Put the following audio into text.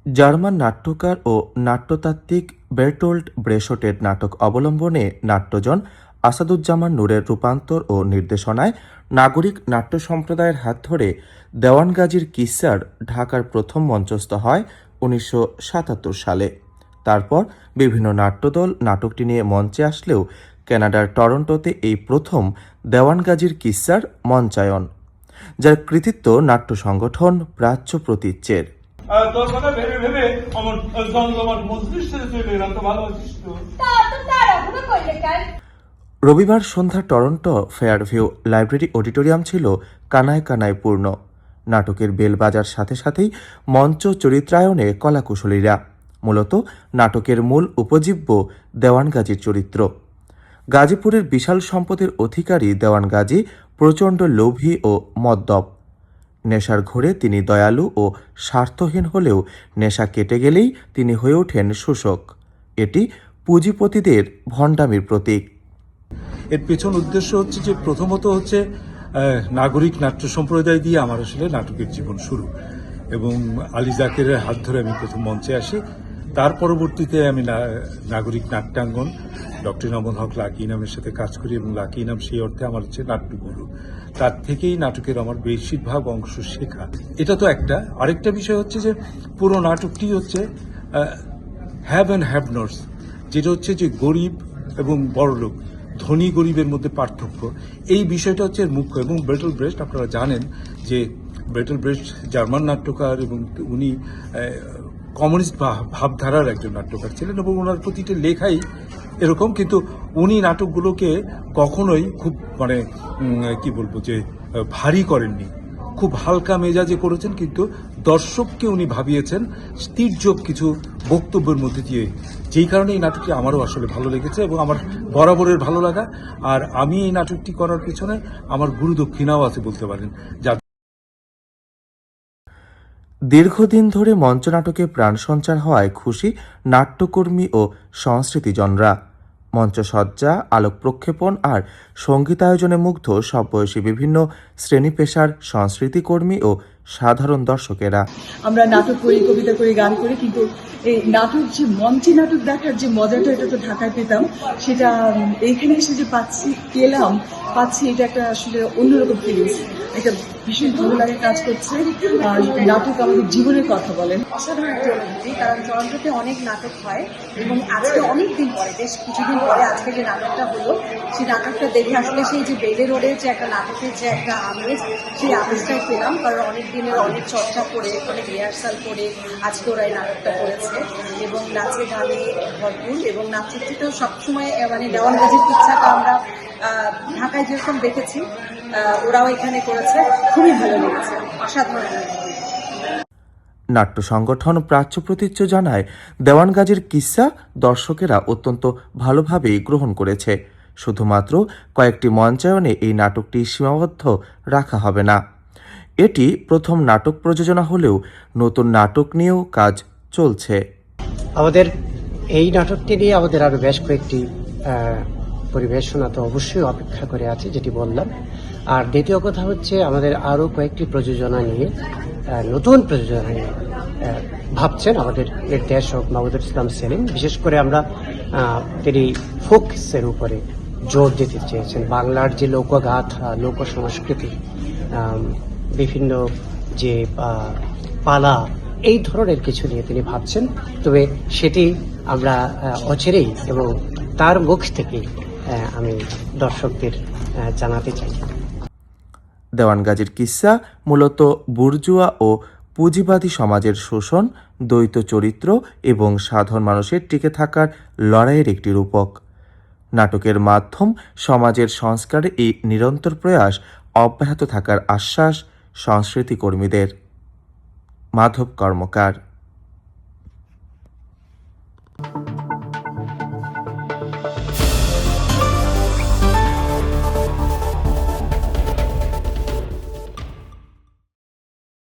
German নাট্যকার ও নাট্যতাত্ত্বিক বের্টোল্ট ব্রেশটের নাটক অবলম্বনে নাট্যজন আসাদুজ্জামান নূরের রূপান্তর ও নির্দেশনায় নাগরিক নাট্য সম্প্রদায়ের হাত ধরে দেওয়ান গাজীর কিস্সার ঢাকার প্রথম মঞ্চস্থ হয় ১৯৭৭ সালে। তারপর বিভিন্ন নাট্যদল নাটকটি নিয়ে মঞ্চে আসলেও কানাডার টরন্টোতে এই প্রথম দেওয়ান গাজীর কিস্সার মঞ্চায়ন, যার কৃতিত্ব নাট্য সংগঠন প্রাচ্য প্রতীচ্যের। তোর কথা ভেবে ভেবে আমার জমজমাট মজলিস ছেড়ে চলে এলাম। তো ভালো আছিস তো? রবিবার সন্ধ্যা টরন্টো ফেয়ারভিউ লাইব্রেরি অডিটোরিয়াম ছিল কানায় কানায় পূর্ণ। নাটকের বেল বাজার সাথে সাথেই মঞ্চ চরিত্রায়নে কলাকুশলীরা। মূলত নাটকের মূল উপজীব্য দেওয়ান গাজীর চরিত্র। গাজীপুরের বিশাল সম্পদের অধিকারী দেওয়ান গাজী প্রচণ্ড লোভী ও মদ্যপ। নেশার ঘোরে তিনি দয়ালু ও স্বার্থহীন হলেও নেশা কেটে গেলেই তিনি হয়ে ওঠেন শোষক। এটি পুঁজিপতিদের ভণ্ডামির প্রতীক। এর পেছন উদ্দেশ্য হচ্ছে যে প্রথমত হচ্ছে নাগরিক নাট্য সম্প্রদায় দিয়ে আমার আসলে নাটকের জীবন শুরু, এবং আলী জাকেরের হাত ধরে আমি প্রথম মঞ্চে আসি। তার পরবর্তীতে আমি নাগরিক নাট্যাঙ্গন ডক্টর ইনামুল হক লাকি ইনামের সাথে কাজ করি, এবং লাকি ইনাম সেই অর্থে আমার হচ্ছে নাট্যগুরু। তার থেকেই নাটকের আমার বেশিরভাগ অংশ শেখা। এটা তো একটা। আরেকটা বিষয় হচ্ছে যে পুরো নাটকটি হচ্ছে হ্যাভ অ্যান্ড হ্যাভ নটস, যেটা হচ্ছে যে গরিব এবং বড়লোক, ধনী গরিবের মধ্যে পার্থক্য, এই বিষয়টা হচ্ছে মুখ্য। এবং বের্টোল্ট ব্রেশট, আপনারা জানেন যে বের্টোল্ট ব্রেশট জার্মান নাট্যকার, এবং উনি কমিউনিস্ট ভাবধারার একজন নাট্যকার ছিলেন, এবং ওনার প্রতিটি লেখাই এরকম। কিন্তু উনি নাটকগুলোকে কখনোই খুব কি বলবো যে ভারী করেননি, খুব হালকা মেজাজে করেছেন, কিন্তু দর্শককে উনি ভাবিয়েছেন তীর্যক কিছু বক্তব্যের মধ্যে দিয়ে। যেই কারণে এই নাটকটি আমারও আসলে ভালো লেগেছে, এবং আমার বরাবরের ভালো লাগা। আর আমি এই নাটকটি করার পিছনে আমার গুরু দক্ষিণাও আছে বলতে পারেন। দীর্ঘদিন ধরে মঞ্চনাটকে প্রাণ সঞ্চার হওয়ায় খুশি নাট্যকর্মী ও সংস্কৃতিজনরা। মঞ্চসজ্জা, আলোক প্রক্ষেপণ আর সঙ্গীতায়োজনে মুগ্ধ সব বয়সী বিভিন্ন শ্রেণী পেশার সংস্কৃতিকর্মী ও সাধারণ দর্শকেরা। আমরা নাটক করি, কবিতা করি, গান করি, কিন্তু এই নাটক যে মঞ্চে নাটক দেখার যে মজাটা, এটা তো ঢাকায় পেতাম, সেটা এইখানে এসে যে পাচ্ছি এটা একটা আসলে অন্যরকম ফিলিংস। এটা ভীষণ ভালো লাগে কাজ করছে। আর নাটক আমাদের জীবনের কথা বলেন। অসাধারণ একটা অনুভূতি, কারণ টরন্টোতে অনেক নাটক হয়, এবং আজকে অনেক দিন পরে, বেশ কিছুদিন পরে আজকে যে নাটকটা হলো, সেই নাটকটা দেখে আসলে সেই যে বেলে রোডের যে একটা নাটকের যে একটা আমেজ, সেই আমেজটাই পেলাম। কারণ অনেক দিনের অনেক চর্চা করে, অনেক রিহার্সাল করে আজকে ওরা এই নাটকটা করেছে, এবং নাচে গানে ভরপুর। এবং নাটকটিতেও সবসময় দেওয়ান গাজীর কিচ্ছাটা আমরা ঢাকায় যেরকম দেখেছি, ওরাও এখানে করেছে। খুবই ভালো লেগেছে, অসাধারণ। নাট্য সংগঠন প্রাচ্য প্রতীচ্য জানায়, দেওয়ান গাজীর কিস্সা দর্শকেরা অত্যন্ত ভালোভাবেই গ্রহণ করেছে। শুধুমাত্র কয়েকটি মঞ্চায়নে এই নাটকটি সীমাবদ্ধ রাখা হবে না। এটি প্রথম নাটক প্রযোজনা হলেও নতুন নাটক নিয়েও কাজ চলছে। আমাদের এই নাটকটি নিয়ে আমাদের আরো বেশ কয়েকটি পরিবেশনা তো অবশ্যই অপেক্ষা করে আছে, যেটি বললাম। আর দ্বিতীয় কথা হচ্ছে আমাদের আরো কয়েকটি প্রযোজনা নিয়ে, নতুন প্রযোজনা নিয়ে ভাবছেন আমাদের নির্দেশক মাহমুদুল ইসলাম সেলিম। বিশেষ করে আমরা তিনি ফোকসের উপরে জোর দিতে চেয়েছেন। বাংলার যে লোকগাথা, লোক সংস্কৃতি, বিভিন্ন যে পালা, এই ধরনের কিছু নিয়ে তিনি ভাবছেন। তবে সেটি আমরা অচিরেই এবং তার মুখ থেকে আমি দর্শকদের জানাতে চাই। দেওয়ান গাজীর কিস্সা মূলত বুর্জুয়া ও পুঁজিবাদী সমাজের শোষণ, দ্বৈত চরিত্র এবং সাধারণ মানুষের টিকে থাকার লড়াইয়ের একটি রূপক। নাটকের মাধ্যম সমাজের সংস্কারে এই নিরন্তর প্রয়াস অব্যাহত থাকার আশ্বাস সংস্কৃতিকর্মীদের। মাধব কর্মকার।